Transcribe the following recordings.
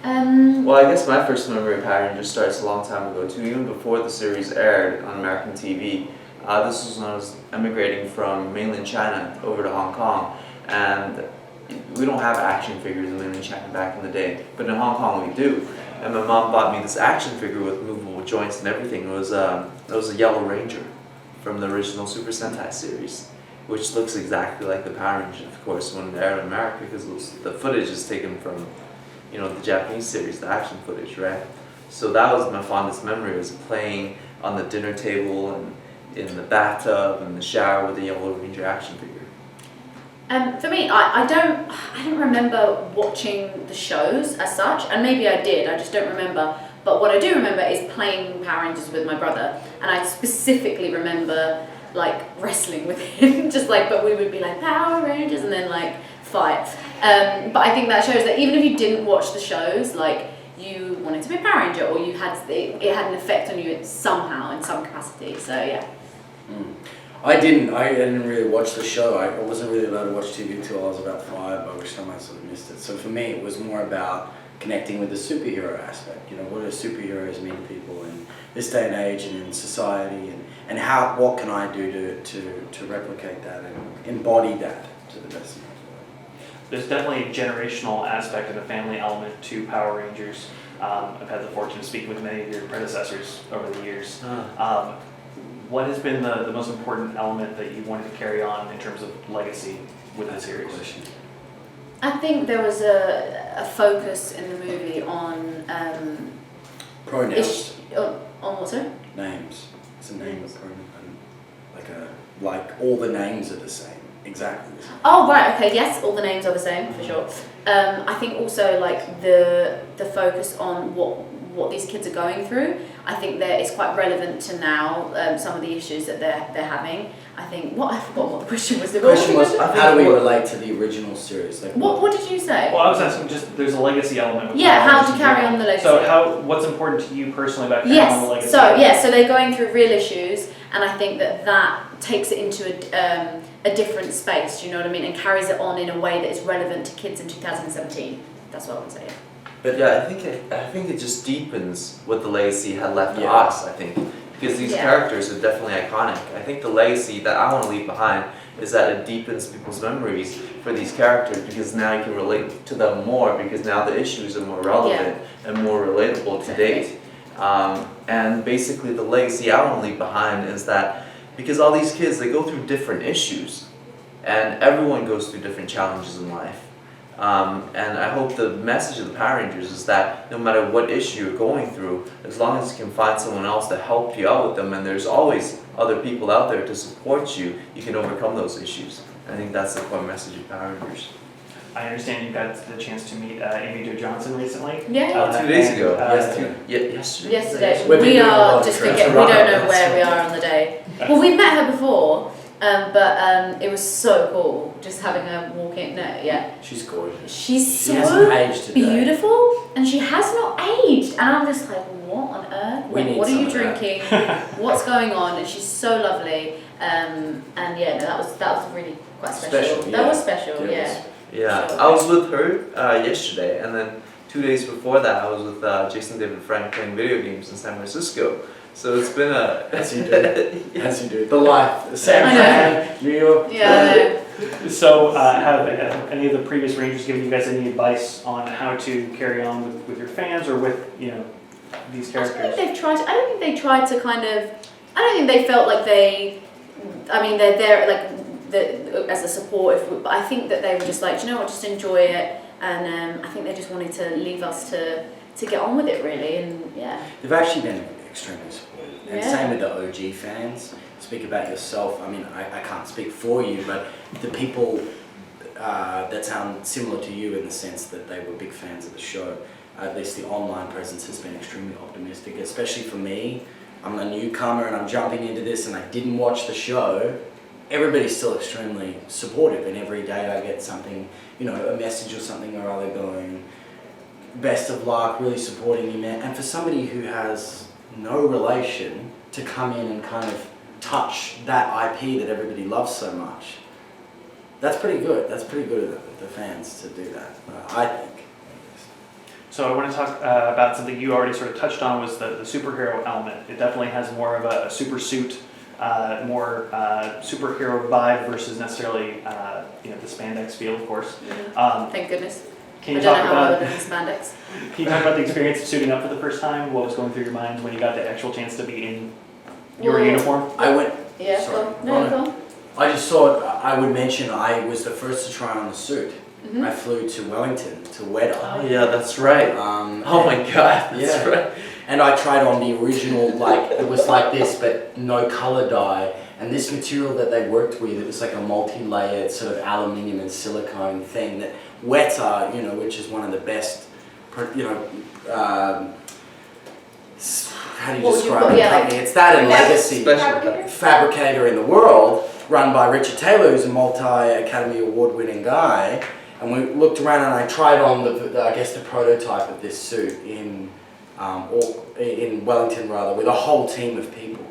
Well, I guess my first memory of Power Rangers starts a long time ago too, even before the series aired on American TV. This was when I was emigrating from mainland China over to Hong Kong, and we don't have action figures in mainland China back in the day, but in Hong Kong we do. And my mom bought me this action figure with movable joints and everything. It was a Yellow Ranger from the original Super Sentai series, which looks exactly like the Power Rangers, of course, when it aired in America, because the footage is taken from, the Japanese series, the action footage, right? So that was my fondest memory, was playing on the dinner table and in the bathtub and the shower with the Yellow Ranger action figure. For me, I don't remember watching the shows as such, and maybe I did, I just don't remember. But what I do remember is playing Power Rangers with my brother, and I specifically remember like wrestling with him, but we would be like Power Rangers and then like fight. But I think that shows that even if you didn't watch the shows, like you wanted to be a Power Ranger, or it had an effect on you somehow in some capacity. So yeah. I didn't really watch the show. I wasn't really allowed to watch TV until I was about 5, by which time I sort of missed it. So for me, it was more about connecting with the superhero aspect. What do superheroes mean to people in this day and age and in society, and what can I do to replicate that and embody that to the best of my ability. There's definitely a generational aspect and a family element to Power Rangers. I've had the fortune of speaking with many of your predecessors over the years. What has been the most important element that you wanted to carry on in terms of legacy with the series? I think there was a focus in the movie on pronouns. On what, sir? Names. It's a name of pronoun. Like all the names are the same. Exactly the same. Oh right, okay, yes, all the names are the same for sure. I think also like the focus on what these kids are going through. I think that it's quite relevant to now, some of the issues that they're having. I think, I forgot what the question was. The question was, how do we relate to the original series? What did you say? Well, I was asking there's a legacy element. Yeah, how to carry on the legacy. So what's important to you personally about carrying on the legacy? So they're going through real issues, and I think that takes it into a different space, do you know what I mean? And carries it on in a way that is relevant to kids in 2017. That's what I would say. But yeah, I think it just deepens what the legacy had left to us, I think. Because these characters are definitely iconic. I think the legacy that I want to leave behind is that it deepens people's memories for these characters, because now you can relate to them more, because now the issues are more relevant and more relatable to date. And basically the legacy I want to leave behind is that because all these kids, they go through different issues, and everyone goes through different challenges in life. And I hope the message of the Power Rangers is that no matter what issue you're going through, as long as you can find someone else to help you out with them, and there's always other people out there to support you, you can overcome those issues. I think that's the core message of Power Rangers. I understand you got the chance to meet Amy Jo Johnson recently. Yeah. 2 days ago. Yesterday. We've We been are just forgetting. We don't know where we are on the day. Well, we've met her before. But it was so cool just having her walk in. No, yeah. She's gorgeous. She's She hasn't aged today. beautiful, and she has not aged. And I'm just like, what on earth? What are you drinking? What's going on? And she's so lovely. And yeah, no, that was really quite special. That was special. Yeah. Yeah, I was with her yesterday, and then 2 days before that, I was with Jason David Frank playing video games in San Francisco. So it's been a... As you do. As you do. The life. San Fran, New York. Yeah. So have any of the previous Rangers given you guys any advice on how to carry on with your fans or with, these characters? I don't think they tried to kind of... I don't think they felt like they... I mean, they're there like as a support, but I think that they were just like, do you know what, just enjoy it. And I think they just wanted to leave us to get on with it, really. And yeah. They've actually been extremely supportive. And same with the OG fans. Speak about yourself. I mean, I can't speak for you, but the people that sound similar to you in the sense that they were big fans of the show, at least the online presence has been extremely optimistic, especially for me. I'm a newcomer and I'm jumping into this and I didn't watch the show. Everybody's still extremely supportive, and every day I get something, a message or something or other going, best of luck, really supporting you, man. And for somebody who has no relation to come in and kind of touch that IP that everybody loves so much, that's pretty good. That's pretty good of the fans to do that, I think. So I want to talk about something you already sort of touched on, was the superhero element. It definitely has more of a super suit, more superhero vibe versus necessarily the spandex feel, of course. Thank goodness. Can you I don't talk know how I about would have done spandex. Can you talk about the experience of suiting up for the first time? What was going through your mind when you got the actual chance to be in your uniform? I went. Yeah, Sorry. go on. No, go on. I just thought I would mention I was the first to try on the suit. Mhm. I flew to Wellington, to Weta. Oh yeah, that's right. Oh my god, that's yeah. right. And I tried on the original, like, it was like this, but no color dye. And this material that they worked with, it was like a multi-layered sort of aluminium and silicone thing that Weta, which is one of the best, how do you What would you describe call- the yeah, company? It's that and Legacy. Special. Fabricator in the world, run by Richard Taylor, who's a multi-Academy Award-winning guy. And we looked around and I tried on the prototype of this suit in Wellington with a whole team of people.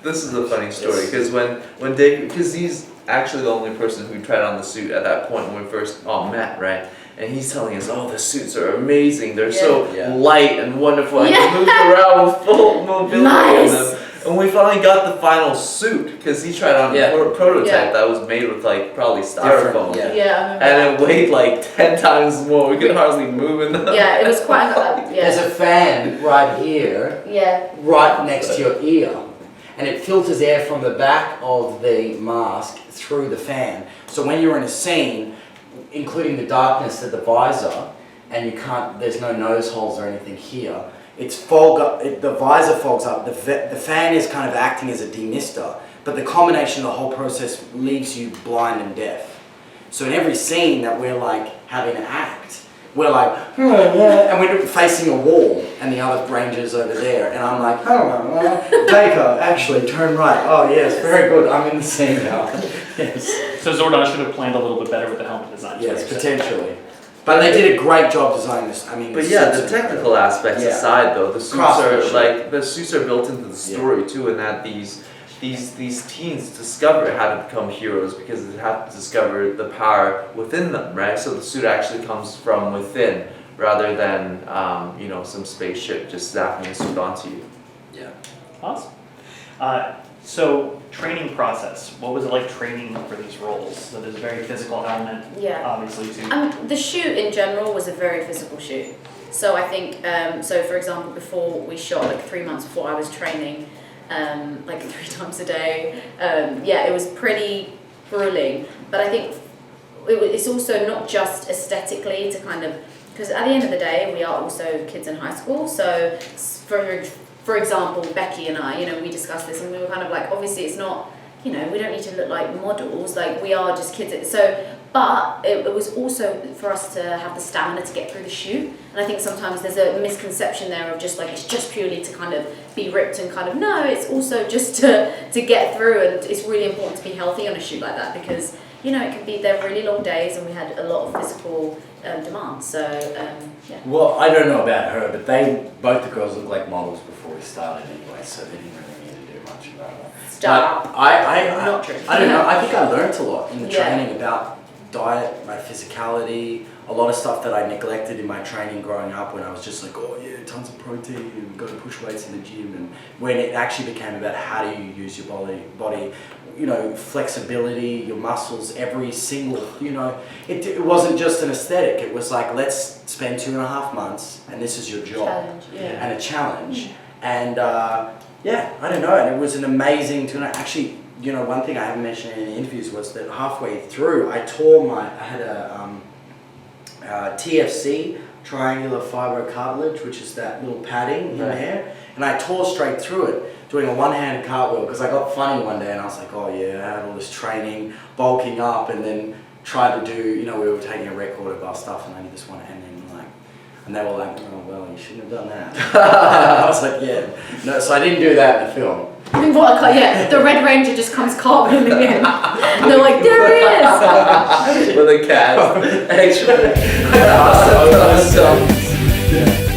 This is a funny story because when Dave, because he's actually the only person who tried on the suit at that point when we first met, right? And he's telling us, oh, the suits are amazing. They're so light and wonderful. I can move around with full mobility in them. And we finally got the final suit because he tried on a prototype that was made with like probably styrofoam. Yeah, I remember And it weighed like 10 times more. We could hardly move in them. Yeah, it was quite. There's a fan right here, right next to your ear. And it filters air from the back of the mask through the fan. So when you're in a scene, including the darkness of the visor, and there's no nose holes or anything here, the visor fogs up, the fan is kind of acting as a demister, but the combination of the whole process leaves you blind and deaf. So in every scene that we're like having to act, we're like, and we're facing a wall, and the other ranger's over there, and I'm like, Dacre, actually, turn right. Oh yes, very good, I'm in the scene now. Yes. So Zordon should have planned a little bit better with the helmet design. Yes, potentially. But they did a great job designing this. I mean, but yeah, the technical aspects aside, though, the suits are built into the story too, and that these teens discover how to become heroes because they have to discover the power within them, right? So the suit actually comes from within, rather than some spaceship just zapping a suit onto you. Yeah. Awesome. So training process. What was it like training for these roles? So there's a very physical element, obviously, too. The shoot in general was a very physical shoot. So I think, for example, before we shot, like 3 months before I was training, like 3 times a day, it was pretty grueling. But I think it's also not just aesthetically to kind of, because at the end of the day, we are also kids in high school. So for example, Becky and I, we discussed this and we were kind of like, obviously it's not, we don't need to look like models, like we are just kids. So, but it was also for us to have the stamina to get through the shoot. And I think sometimes there's a misconception there of just like, it's just purely to kind of be ripped and kind of, no, it's also just to get through. And it's really important to be healthy on a shoot like that because, they're really long days and we had a lot of physical demands. So, Well, I don't know about her, but both the girls looked like models before we started anyway, so they didn't really need to do much about that. Stop. Not true. I don't know. I think I learned a lot in the training about diet, my physicality, a lot of stuff that I neglected in my training growing up when I was just like, tons of protein and got to push weights in the gym, and when it actually became about how do you use your body, flexibility, your muscles, every single, it wasn't just an aesthetic. It was like, let's spend 2.5 months and this is your job. And a challenge. And I don't know, and it was an amazing actually, one thing I haven't mentioned in the interviews was that halfway through I had a TFC, triangular fibro cartilage, which is that little padding in there, and I tore straight through it doing a one-handed cartwheel because I got funny one day and I was like, I had all this training, bulking up, and then tried to do, we were taking a record of our stuff and I did this one, and they were like, oh well, you shouldn't have done that. I was like, no, so I didn't do that in the film. The Red Ranger just comes cartwheeling in. And they're like, there he is! With a cat. Actually. Awesome.